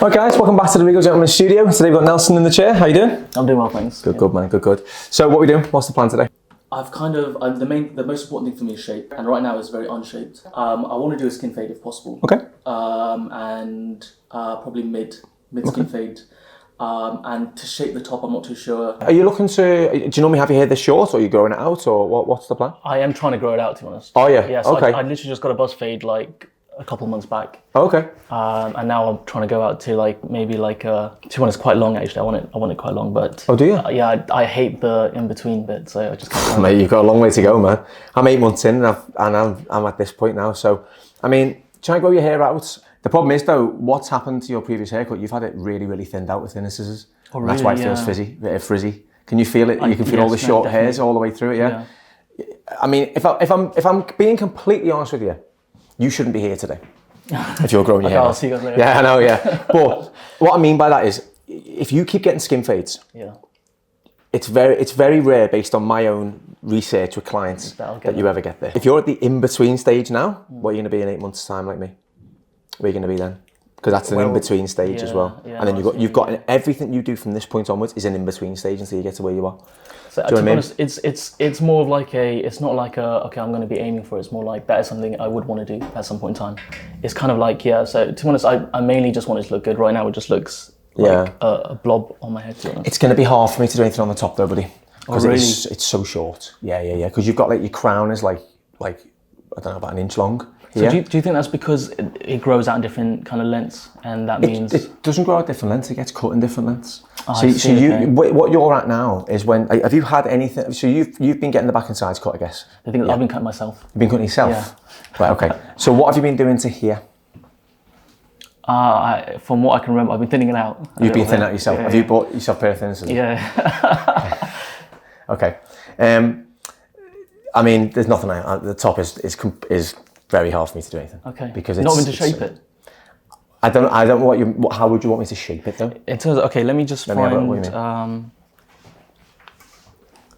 Right guys, welcome back to the Regal Gentleman Studio. Today we've got Nelson in the chair. How you doing? I'm doing well, thanks. Good man, good. So what are we doing? What's the plan today? The most important thing for me is shape, and right now it's very unshaped. I want to do a skin fade if possible. Okay. Probably mid skin fade. And to shape the top, I'm not too sure. Are you looking to, do you normally have your hair this short, or are you growing it out, or what's the plan? I am trying to grow it out, to be honest. Oh yeah? Yeah, so okay. I literally just got a buzz fade like a couple months back. Oh, okay. And now I'm trying to go out to like maybe like to be honest, quite long actually. I want it quite long, but oh, do you? Yeah, I hate the in between bit, so I just can't. Mate, you've got a long way to go, man. I'm 8 months in, and I'm at this point now. So, I mean, try and grow your hair out. The problem is though, what's happened to your previous haircut? You've had it really thinned out with thinner scissors. Oh, really? That's why it feels frizzy. Can you feel it? You can feel all the short hairs all the way through it. Yeah. I mean, if I'm being completely honest with you, you shouldn't be here today. If you're growing your hair. I'll see you guys later. Yeah, I know, yeah. But what I mean by that is, if you keep getting skin fades, it's very rare, based on my own research with clients, that you ever get there. If you're at the in-between stage now, what are you going to be in 8 months' time like me? Where are you going to be then? Because that's an in-between stage as well. Yeah, and then you've got everything you do from this point onwards is an in-between stage until you get to where you are. So to be honest, it's more of like it's not like okay, I'm going to be aiming for it. It's more like that is something I would want to do at some point in time. It's kind of like, so to be honest, I mainly just want it to look good. Right now it just looks like a blob on my head, to be honest. It's going to be hard for me to do anything on the top though, buddy. Because really? it's so short. Yeah. Because you've got like your crown is like I don't know, about an inch long. So do you think that's because it grows out in different kind of lengths, and that means it doesn't grow out different lengths? It gets cut in different lengths. What you're at now is when have you had anything? So you've been getting the back and sides cut, I guess. I think I've been cutting myself. You've been cutting yourself. Yeah. Right. Okay. So what have you been doing to here? From what I can remember, I've been thinning it out. You've been thinning out yourself. Have you bought yourself a pair of thinners? Yeah. Okay. I mean, there's nothing. The top is very hard for me to do anything. Okay. Because not even to shape it. I don't know how would you want me to shape it though? In terms of, okay, let me just find.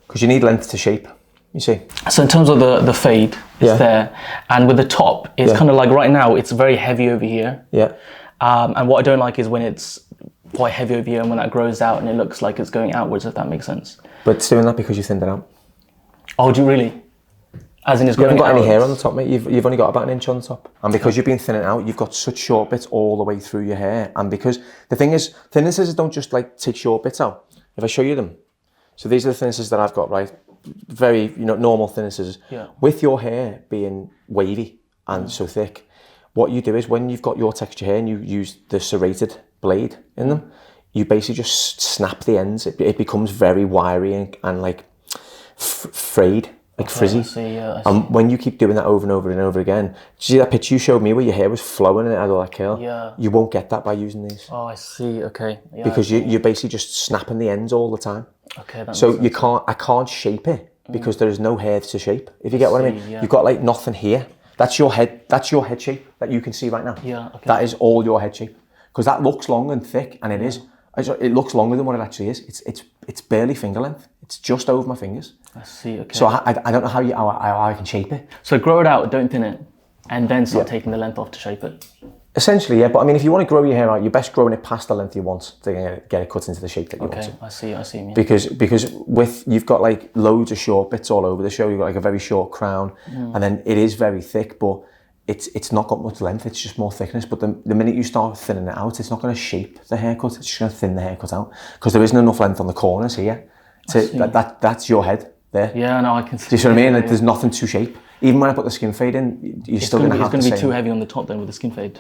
Because you need length to shape. You see. So in terms of the fade, it's there, and with the top, it's kind of like right now it's very heavy over here. Yeah. And what I don't like is when it's quite heavy over here and when that grows out and it looks like it's going outwards. If that makes sense. But it's doing that because you thinned it out. Oh, do you really? As in, it's you haven't got outwards. any hair on the top, mate. You've only got about an inch on the top, and because you've been thinning out, you've got such short bits all the way through your hair. And because the thing is, thinner scissors don't just like take short bits out. If I show you them, so these are the thinner scissors that I've got, right? Very normal thinner scissors. Yeah. With your hair being wavy and so thick, what you do is when you've got your texture hair and you use the serrated blade in them, you basically just snap the ends. It becomes very wiry and like frayed. Like frizzy. I see. And when you keep doing that over and over and over again, do you see that picture you showed me where your hair was flowing and it had all that curl? Yeah. You won't get that by using these. Oh, I see. Okay. Yeah, because you're basically just snapping the ends all the time. Okay. So I can't shape it because there is no hair to shape. If you get what I mean, you've got like nothing here. That's your head. That's your head shape that you can see right now. Yeah. Okay. That is all your head shape, because that looks long and thick, and it is. It looks longer than what it actually is. It's barely finger length. It's just over my fingers. I see. Okay. So I don't know how I can shape it. So grow it out, don't thin it, and then start taking the length off to shape it. Essentially, yeah. But I mean, if you want to grow your hair out, you're best growing it past the length you want to get it cut into the shape that you want to. Okay, I see. Yeah. Because you've got like loads of short bits all over the show. You've got like a very short crown, and then it is very thick, but it's not got much length. It's just more thickness. But the minute you start thinning it out, it's not going to shape the haircut. It's just going to thin the haircut out because there isn't enough length on the corners here. That's your head there. Yeah, no, I can see. Do you see what I mean? Like, there's nothing to shape. Even when I put the skin fade in, you're still going to have the same. It's going to be too heavy on the top then with the skin fade.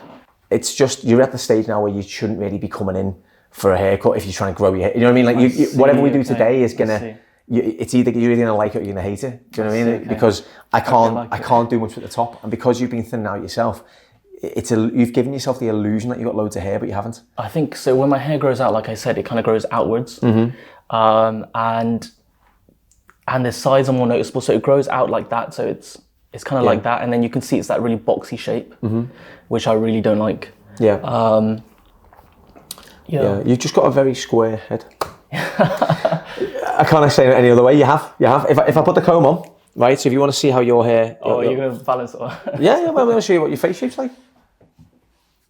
It's just, you're at the stage now where you shouldn't really be coming in for a haircut if you're trying to grow your hair. You know what I mean? Like whatever we do today is going to, it's either you're either going to like it or you're going to hate it. Do you know what I mean? Okay. Because I can't do much with the top. And because you've been thinning out yourself, you've given yourself the illusion that you've got loads of hair, but you haven't. I think, so when my hair grows out, like I said, it kind of grows outwards. And the sides are more noticeable. So it grows out like that. So it's kind of like that. And then you can see it's that really boxy shape, which I really don't like. Yeah. You've just got a very square head. I can't say it any other way. You have. If I put the comb on, right? So if you want to see how your hair... you're going to balance it on. Yeah, well, I'm going to show you what your face shape's like.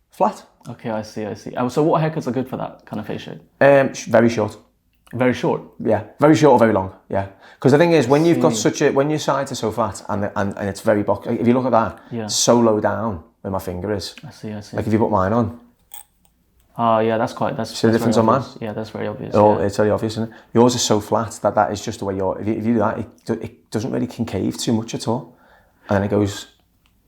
Flat. Okay, I see. So what haircuts are good for that kind of face shape? Very short. Very short. Yeah, very short or very long. Yeah, because the thing is, when you've got when your sides are so flat and it's very box. If you look at that, it's so low down where my finger is. I see. Like if you put mine on. Yeah, that's See the difference on mine? Yeah, that's very obvious. Oh, it's very obvious, isn't it? Yours is so flat that is just the way you're. If you do that, it doesn't really concave too much at all, and then it goes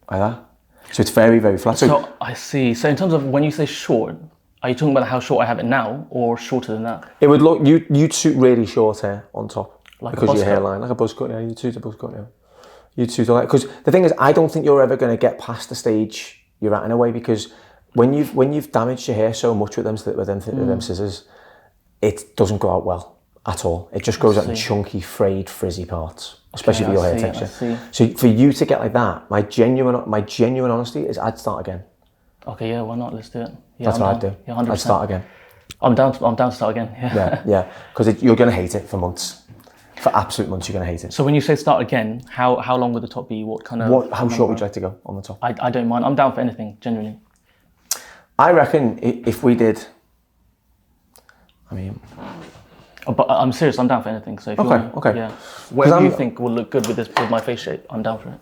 like that. So it's very, very flat. So I see. So in terms of when you say short, are you talking about how short I have it now, or shorter than that? It would look you'd suit really short hair on top, like because of your hairline, like a buzz cut. Yeah, you'd suit a buzz cut. Yeah, you'd suit all that. Because the thing is, I don't think you're ever going to get past the stage you're at in a way, because when you've damaged your hair so much with them scissors, it doesn't go out well at all. It just goes out in chunky, frayed, frizzy parts, especially for your hair texture. So for you to get like that, my genuine honesty is I'd start again. Okay, yeah, why not? Let's do it. Yeah, that's what I'd do. Yeah, 100%. I'd start again. I'm down to start again. Yeah, because you're going to hate it for months. For absolute months, you're going to hate it. So when you say start again, how long would the top be? What kind of? How short would you like to go on the top? I don't mind. I'm down for anything, genuinely. I reckon if we did, but I'm serious. I'm down for anything. So if okay. Yeah. Whatever you think will look good with my face shape, I'm down for it.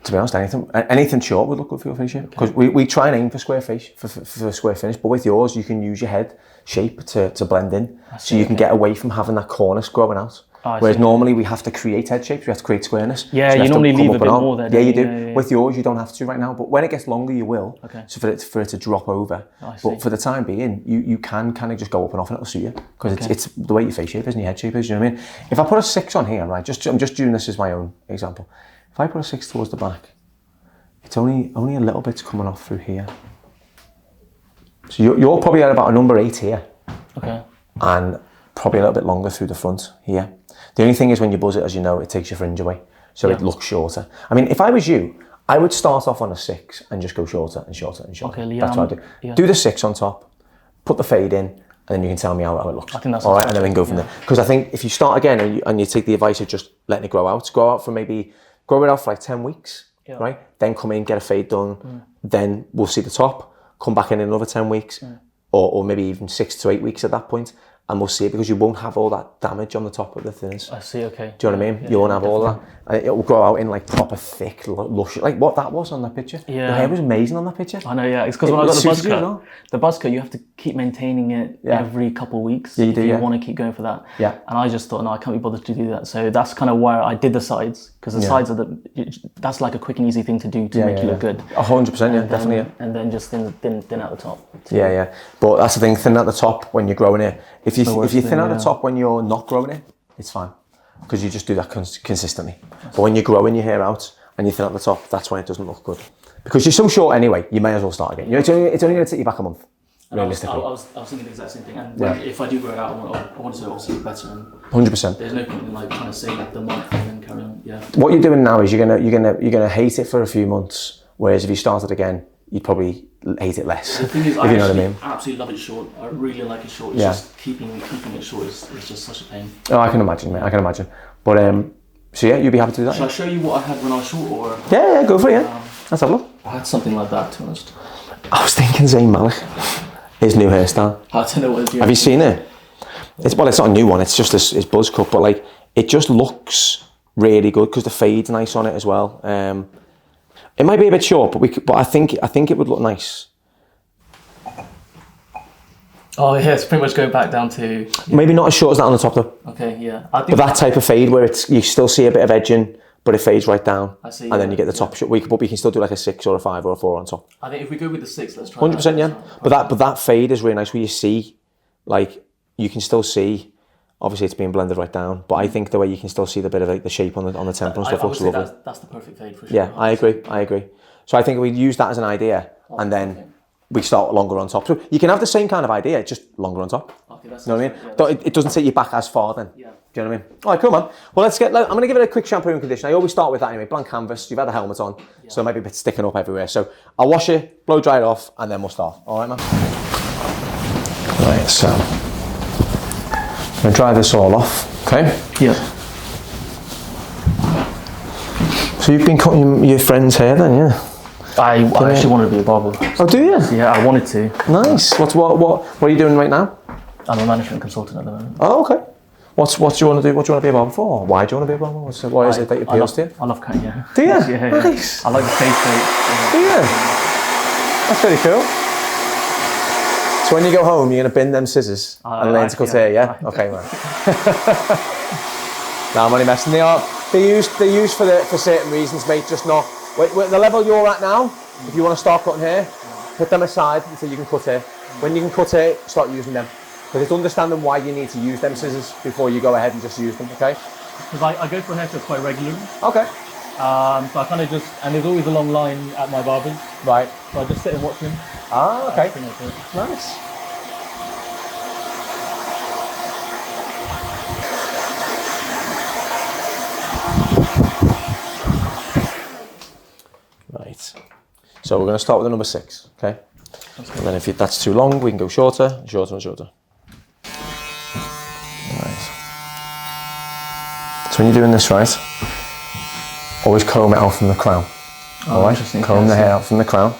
To be honest, anything short would look good for your face shape, because we try and aim for square face for square finish. But with yours, you can use your head shape to blend in, so you can get away from having that cornice growing out. Whereas normally we have to create head shapes, we have to create squareness. Yeah, so you normally leave a bit more there. Yeah, you do. Yeah. With yours, you don't have to right now, but when it gets longer, you will. Okay. So for it to drop over. But for the time being, you can kind of just go up and off, and it'll suit you, because it's the way your face shape is and your head shape is. You know what I mean? If I put a 6 on here, right? I'm just doing this as my own example. If I put a 6 towards the back, it's only a little bit's coming off through here. So you're probably at about a number 8 here. Okay. And probably a little bit longer through the front here. The only thing is, when you buzz it, as you know, it takes your fringe away, so it looks shorter. I mean, if I was you, I would start off on a 6 and just go shorter and shorter and shorter. Okay, yeah, that's what I do. Yeah. Do the 6 on top, put the fade in, and then you can tell me how it looks. I think that's all right, and then we can go from there. Because I think if you start again and you take the advice of just letting it grow out for like 10 weeks, right? Then come in, get a fade done. Then we'll see the top. Come back in another 10 weeks, or maybe even 6 to 8 weeks at that point. And we'll see it, because you won't have all that damage on the top of the thinners. I see, okay. Do you know what I mean? You won't have all that. And it will grow out in like proper thick, lush, like what that was on that picture. Yeah. The hair was amazing on that picture. I know, yeah. It's because when I got the buzz cut, you have to keep maintaining it every couple of weeks. Yeah, you do, if you want to keep going for that. Yeah. And I just thought, no, I can't be bothered to do that. So that's kind of why I did the sides, because the sides are that's like a quick and easy thing to do to make you look good. 100%, yeah, definitely. And then just thin out the top. So. Yeah. But that's the thing, thin at the top when you're growing it. If you thin out the top when you're not growing it, it's fine, because you just do that consistently. But when you're growing your hair out and you thin out the top, that's when it doesn't look good. Because you're so short anyway, you may as well start again. You know, it's only going to take you back a month, realistically. I was thinking the exact same thing. And if I do grow it out, I want to obviously look better. And 100%. There's no point in like trying to save the month and then carry on. Yeah. What you're doing now is you're gonna hate it for a few months, whereas if you started again, you'd probably hate it less. The thing is, if you know what I mean. Absolutely love it short. I really like it short. It's just keeping it short is just such a pain. Oh, I can imagine, mate. I can imagine. But so yeah, you'd be happy to do that. Shall I show you what I had when I was short, or? Yeah, go for it. Yeah, let's have a look. I had something like that, to be honest. I was thinking Zayn Malik, his new hairstyle. I don't know what. Have you seen it? It's not a new one. It's just his buzz cut, but like it just looks really good because the fade's nice on it as well. It might be a bit short, but I think it would look nice. Oh yeah, it's pretty much going back down to maybe not as short as that on the top though. Okay, yeah. But that type of fade where you still see a bit of edging, but it fades right down. I see. And then you get the top shot. We can still do like a 6 or a 5 or a 4 on top. I think if we go with the 6, let's try. 100%, yeah. But that fade is really nice where you see, like you can still see. Obviously, it's being blended right down, but I think the way you can still see the bit of like the shape on the temple and stuff looks lovely. That's the perfect fade for sure. Yeah, I agree. So I think we use that as an idea, and then we start longer on top. So you can have the same kind of idea, just longer on top. Okay, that's. You know what I mean? It doesn't take you back as far then. Yeah. Do you know what I mean? All right, come on. Well, I'm going to give it a quick shampoo and condition. I always start with that anyway. Blank canvas. You've had the helmet on, so it might be a bit sticking up everywhere. So I'll wash it, blow dry it off, and then we'll start. All right, man. Right, so I'm going to dry this all off. Okay. Yeah. So you've been cutting your friend's hair then, yeah? I actually wanted to be a barber. Oh, do you? Yeah, I wanted to. Nice. What are you doing right now? I'm a management consultant at the moment. Oh, okay. What do you want to do? What do you want to be a barber for? Why do you want to be a barber? Why is it that appeals to you? I love cutting hair. Do you? Yeah. Nice. I like the face shape. Do you? That's pretty cool. So when you go home, you're going to bin them scissors and learn to cut hair, yeah? Okay, man. No, I'm only messing. They're used for certain reasons, mate. Just not. Wait, the level you're at now, if you want to start cutting hair, put them aside until you can cut hair. When you can cut hair, start using them. Because it's understanding why you need to use them scissors before you go ahead and just use them, okay? Because I go for a haircut quite regularly. Okay. So I kind of and there's always a long line at my barbers. Right. So I just sit and watch them. Ah, okay. Nice. Right. So we're going to start with the number 6, okay? And then if that's too long, we can go shorter, shorter and shorter. Right. So when you're doing this, right, always comb it out from the crown. Oh, all right? interesting. Comb the hair out from the crown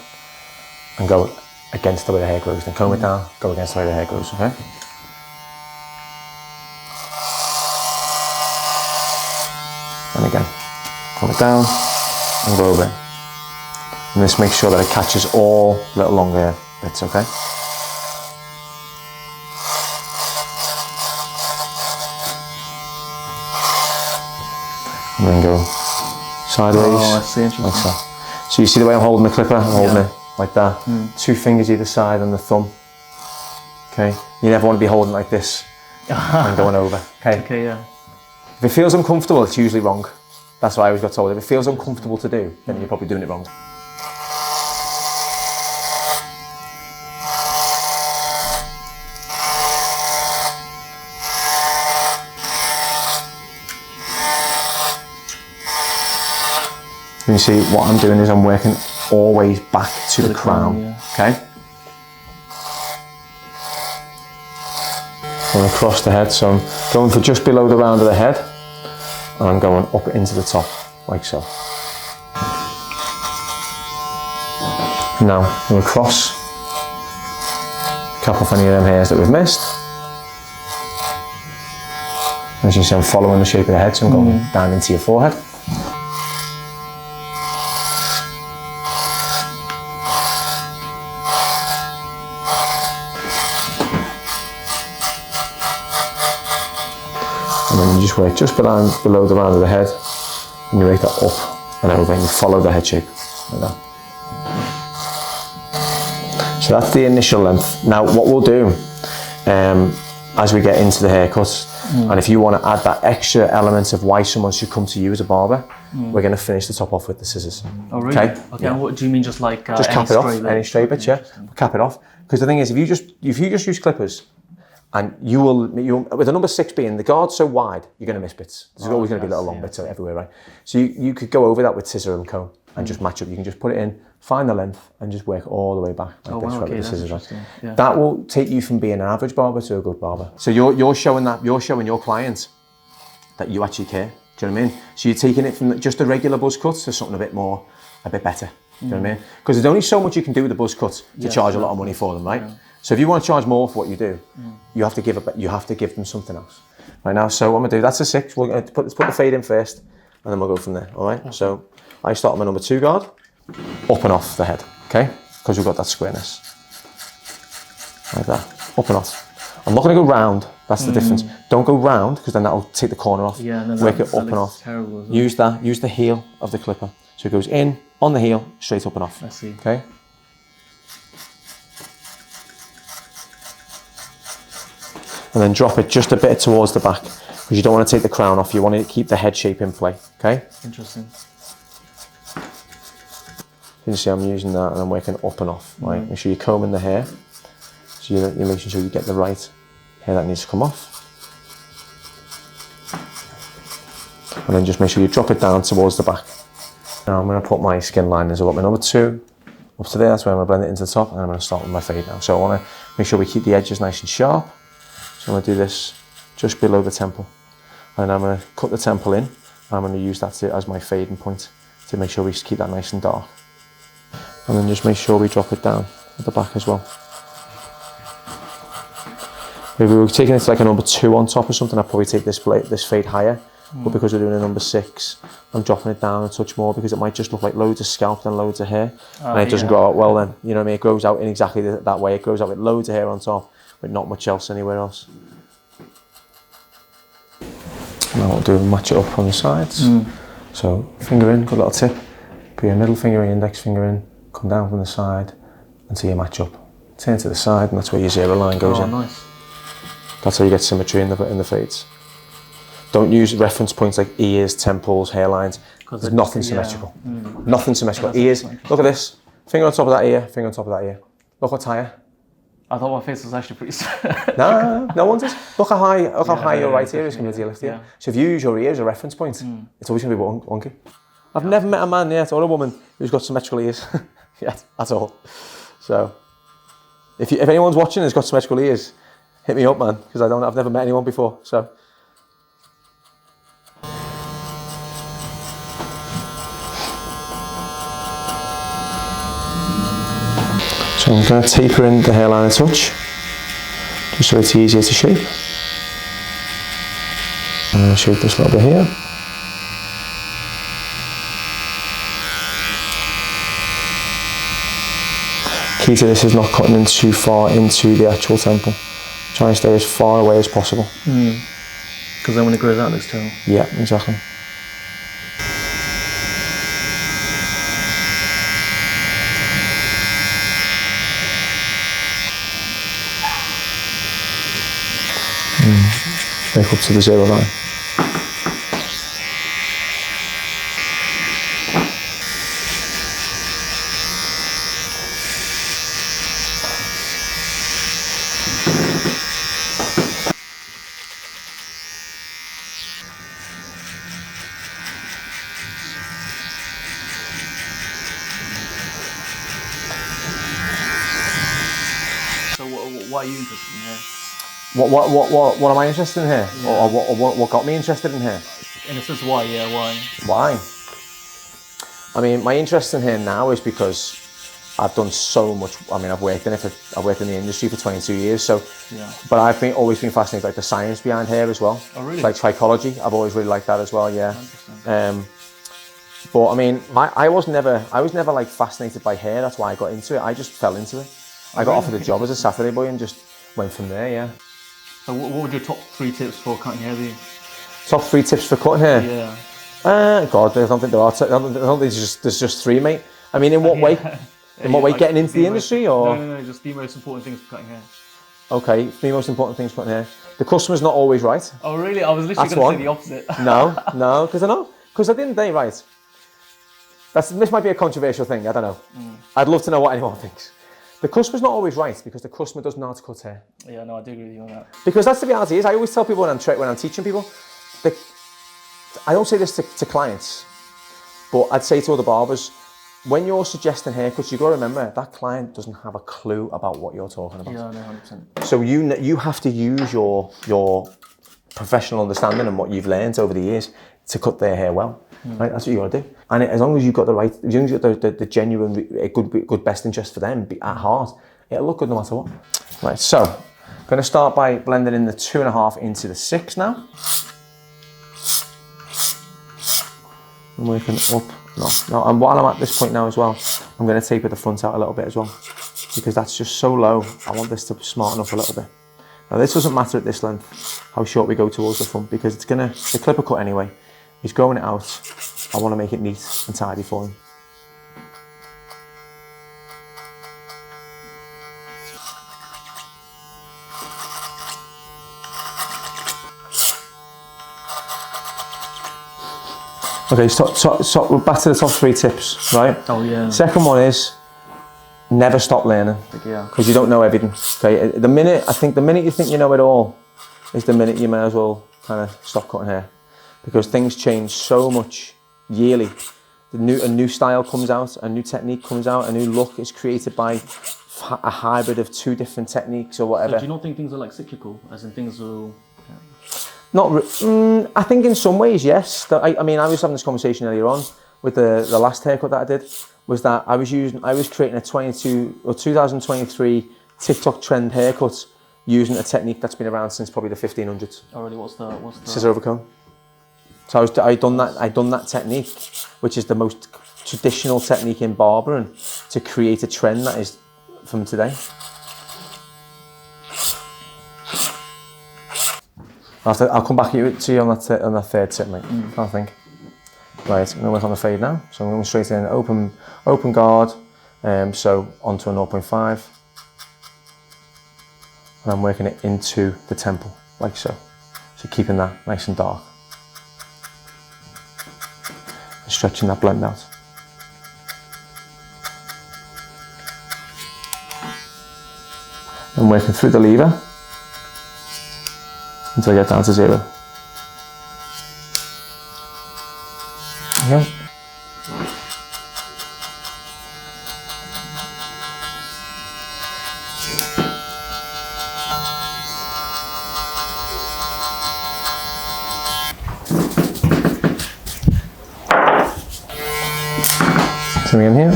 and go against the way the hair grows. Then comb it down, go against the way the hair grows, okay? And again, comb it down and go over it. And this makes sure that it catches all little longer bits, okay? And then go sideways, oh, I see, interesting. like so. So you see the way I'm holding the clipper? I'm holding it like that. 2 fingers either side and the thumb. Okay? You never want to be holding like this and going over, okay? Okay, yeah. If it feels uncomfortable, it's usually wrong. That's what I always got told. If it feels uncomfortable to do, then you're probably doing it wrong. You see, what I'm doing is I'm working always back to the crown, yeah. okay? And across the head, so I'm going for just below the round of the head, and I'm going up into the top, like so. Now, we'll cross, cap off any of them hairs that we've missed. As you see, I'm following the shape of the head, so I'm going down into your forehead. And then you just work just below the round of the head, and you make that up and over, and you follow the head shape, like that. So that's the initial length. Now what we'll do, as we get into the haircuts, and if you want to add that extra element of why someone should come to you as a barber, we're going to finish the top off with the scissors. Oh really? Okay, yeah. And what do you mean, just like just cap it off, any straight bits, yeah. Cap it off. Because the thing is, if you just use clippers, and you will, with the number 6 being the guard's so wide, you're going to miss bits. There's always going to be little long bits everywhere, right? So you could go over that with scissor and comb and just match up. You can just put it in, find the length, and just work all the way back like this, right, with the scissors. Right? Yeah. That will take you from being an average barber to a good barber. So you're showing your clients that you actually care. Do you know what I mean? So you're taking it from just a regular buzz cut to something a bit better. Do you know what I mean? Because there's only so much you can do with the buzz cuts to charge a lot of money for them, right? Yeah. So if you want to charge more for what you do, you have to give them something else. Right now, so what I'm gonna do, that's a 6. We're gonna put the fade in first, and then we'll go from there. All right. Okay. So I start on my number 2 guard, up and off the head, okay? Because we've got that squareness, like that, up and off. I'm not gonna go round. That's the difference. Don't go round, because then that'll take the corner off. Yeah. No, work it up and off. Terrible, use the heel of the clipper, so it goes in on the heel, straight up and off. I see. Okay. And then drop it just a bit towards the back, because you don't want to take the crown off. You want to keep the head shape in play, okay? Interesting. You can see I'm using that and I'm working up and off, right? Make sure you're combing the hair, so you're making sure you get the right hair that needs to come off. And then just make sure you drop it down towards the back. Now I'm going to put my skin liners up. My number 2 up to there, that's where I'm going to blend it into the top, and I'm going to start with my fade now. So I want to make sure we keep the edges nice and sharp. So I'm going to do this just below the temple, and I'm going to cut the temple in, and I'm going to use that as my fading point to make sure we keep that nice and dark. And then just make sure we drop it down at the back as well. If we were taking it to like a number 2 on top or something, I'd probably take this fade higher. But because we're doing a number 6, I'm dropping it down a touch more because it might just look like loads of scalp and loads of hair. And it doesn't grow out well then. You know what I mean? It grows out in exactly that way. It grows out with loads of hair on top, but not much else anywhere else. Now what we'll do, match it up on the sides. So finger in, good little tip. Put your middle finger and index finger in, come down from the side until you match up. Turn to the side and that's where your zero line goes in. Nice. That's how you get symmetry in the fades. Don't use reference points like ears, temples, hairlines. There's nothing symmetrical. Nothing symmetrical. Ears, look at this. Finger on top of that ear, finger on top of that ear. Look what's higher. I thought my face was actually pretty No one does. Look how high your right ear is compared to your left ear. So if you use your ear as a reference point, it's always going to be wonky. I've never met a man yet or a woman who's got symmetrical ears. Yeah, that's all. So if anyone's watching and has got symmetrical ears, hit me up, man, because I've never met anyone before. So. So I'm going to taper in the hairline a touch, just so it's easier to shape. I'm going to shape this a little bit here. Key to this is not cutting in too far into the actual temple. Try and stay as far away as possible. Because then when it grows out, it's too. Yeah, exactly. Make up to the zero line. So what are you interested in here? What am I interested in here? Yeah. Or what got me interested in here? In a sense, why? Yeah, why? Why? I mean, my interest in here now is because I've done so much. I mean, I've worked in the industry for 22 years. So, but I've always been fascinated by the science behind hair as well. Oh, really? Like psychology, I've always really liked that as well. Yeah. But I mean, I was never like fascinated by hair. That's why I got into it. I just fell into it. I got offered a job as a Saturday boy and just went from there. Yeah. So what would your top 3 tips for cutting hair be? Top 3 tips for cutting hair? Yeah. God, I don't think there are. I don't think there's just 3, mate. I mean, in what way? In what way? Like getting into the industry, or? No, just the most important things for cutting hair. Okay, the most important things for cutting hair. The customer's not always right. Oh, really? I was literally going to say the opposite. No, because at the end of the day, right, this might be a controversial thing, I don't know. I'd love to know what anyone thinks. The customer's not always right because the customer doesn't know how to cut hair. Yeah, no, I do agree with you on that. Because that's the reality is, I always tell people when I'm teaching people, I don't say this to clients, but I'd say to other barbers, when you're suggesting haircuts, you've got to remember that client doesn't have a clue about what you're talking about. Yeah, no, 100%. So you have to use your professional understanding and what you've learned over the years to cut their hair well. Right? That's what you got to do. And as long as you've got as long as you've got the genuine, good best interest for them at heart, it'll look good no matter what. Right, so I'm going to start by blending in the 2.5 into the 6 now. I'm working up. No, and while I'm at this point now as well, I'm going to taper the front out a little bit as well, because that's just so low. I want this to smarten up a little bit. Now this doesn't matter at this length, how short we go towards the front, because the clipper cut anyway, he's growing it out. I want to make it neat and tidy for him. Okay, so we're back to the top 3 tips, right? Oh yeah. Second one is never stop learning, because you don't know everything. Okay, the minute you think you know it all is the minute you may as well kind of stop cutting hair, because things change so much yearly. A new style comes out, a new technique comes out, a new look is created by a hybrid of 2 different techniques or whatever. So do you not think things are like cyclical, as in things will? I think in some ways, yes. I mean, I was having this conversation earlier on with the last haircut that I did, was that I was creating a 2023 TikTok trend haircut using a technique that's been around since probably the 1500s. Already, what's the? Scissor over comb. So I'd done that technique, which is the most traditional technique in barbering, to create a trend that is from today. I'll come back to you on that third tip, mate. I think. Right, I'm going to work on the fade now. So I'm going straight in, open guard, so onto a 0.5. And I'm working it into the temple, like so. So keeping that nice and dark. And stretching that blend out. I'm working through the lever until I get down to 0. There you go. Coming in here.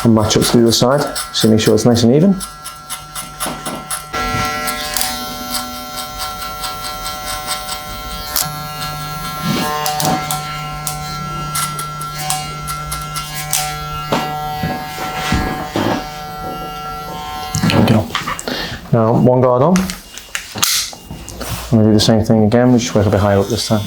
And match up to the other side, so make sure it's nice and even. There we go. Now, one guard on. I'm going to do the same thing again, we just work a bit higher up this time.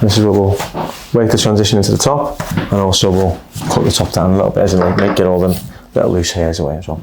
This is where we'll work the transition into the top, and also we'll cut the top down a little bit as well, get all them little loose hairs away as well.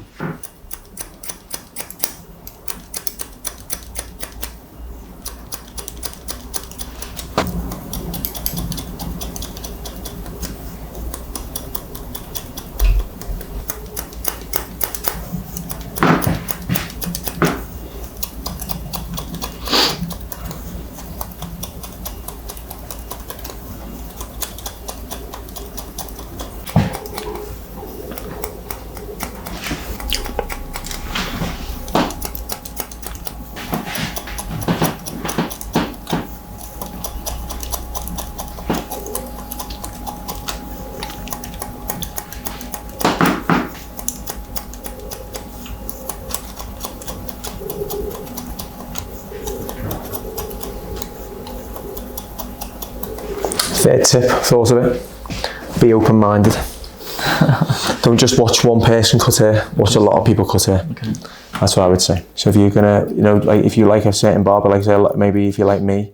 Third tip, thought of it, be open-minded. Don't just watch one person cut hair, watch a lot of people cut hair. Okay. That's what I would say. So if you're gonna, like if you like a certain barber, like say maybe if you like me,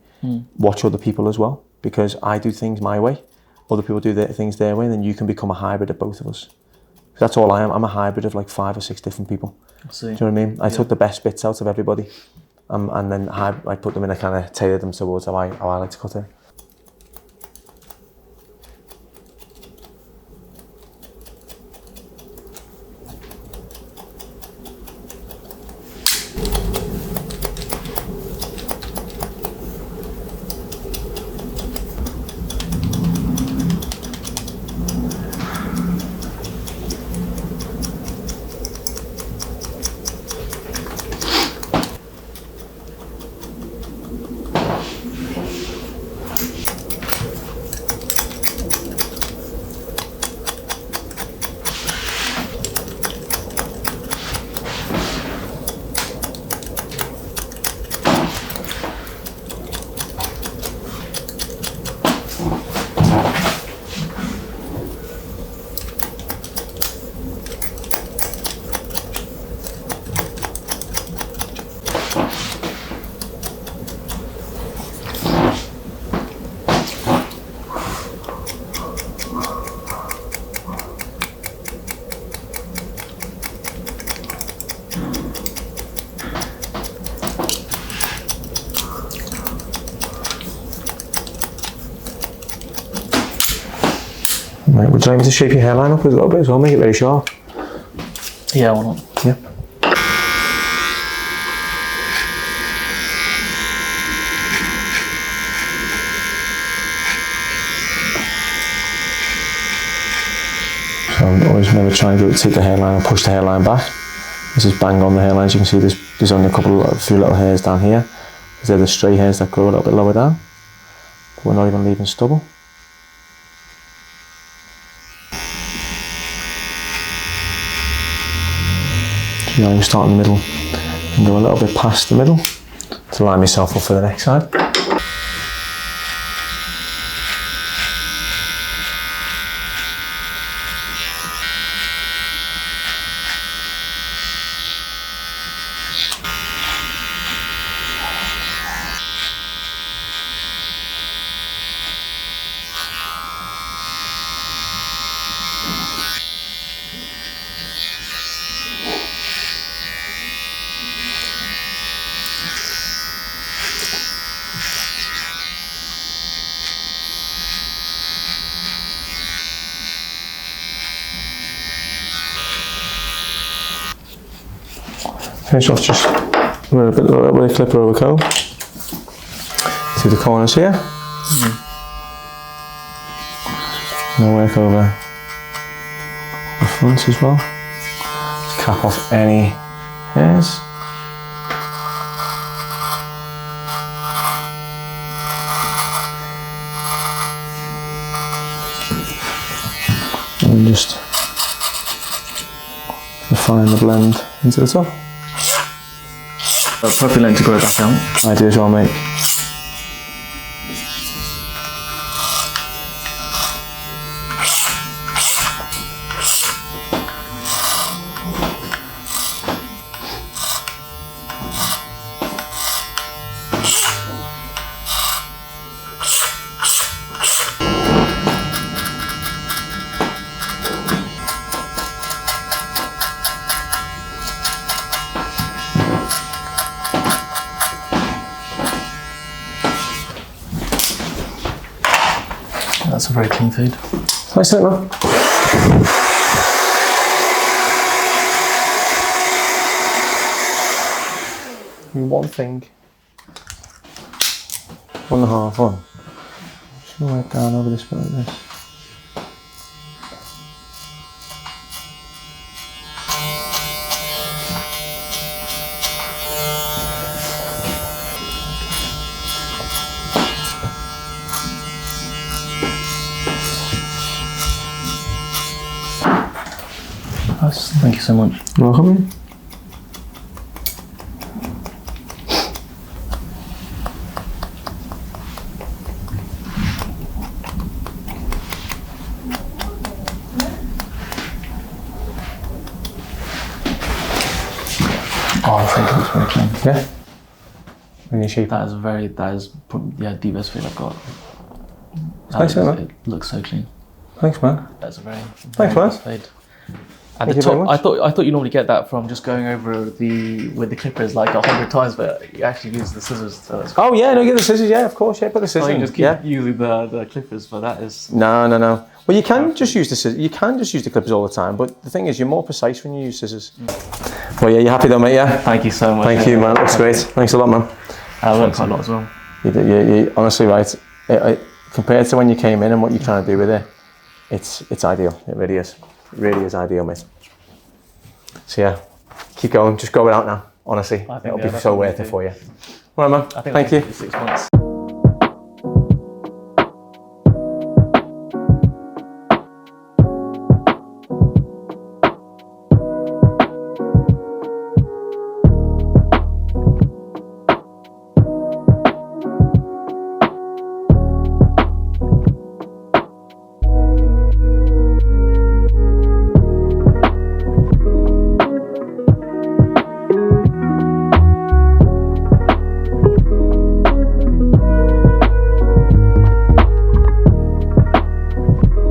watch other people as well, because I do things my way, other people do things their way, and then you can become a hybrid of both of us. That's all I am. I'm a hybrid of like 5 or 6 different people. I see. Do you know what I mean? I took the best bits out of everybody, and then I put them in, a kind of tailored them towards how I like to cut hair. would you like me to shape your hairline up a little bit as well, make it very sharp? Yeah, why not? Yeah. So I always remember trying to take the hairline and push the hairline back. This is bang on the hairline. As you can see, there's only a few little hairs down here. These are the stray hairs that grow a little bit lower down. But we're not even leaving stubble. So you start in the middle and go a little bit past the middle to line myself up for the next side. Finish off just a little bit of clipper over comb through the corners here. No work over the front as well. Just cap off any hairs. And just refine the blend into the top. Perfect length to grow back out. I do as well, mate. That's a very clean fade. Nice, isn't it, man? One thing. 1.5 on. Just gonna work down over this bit like this. Thank you so much. You're welcome. Oh, I think it looks very clean. Yeah? When you shape That is yeah, the best fade I've got. Thanks, man. It looks so clean. Thanks, man. That's a very Thanks, man. nice fade. At Thank the you very top, much. I thought you normally get that from just going over with the clippers like 100 times, but you actually use the scissors. So that's Oh yeah, no, get the scissors. Yeah, of course. Yeah, put the scissors. so you in. just keep Yeah. using the clippers, but that is No. Well, you can just use the scissors. You can just use the clippers all the time, but the thing is, you're more precise when you use scissors. Well, yeah, you happy though, mate? Yeah. Thank you so much. Thank you, man. Looks great. Thanks a lot, man. I learned quite a lot as well. You honestly right. Compared to when you came in and what you're trying to do with it, it's ideal. It really is. It really is ideal, mate. So yeah, keep going. Just grow it out now. Honestly, it'll be so worth it for you. All right, man. I think Thank you. 6 months.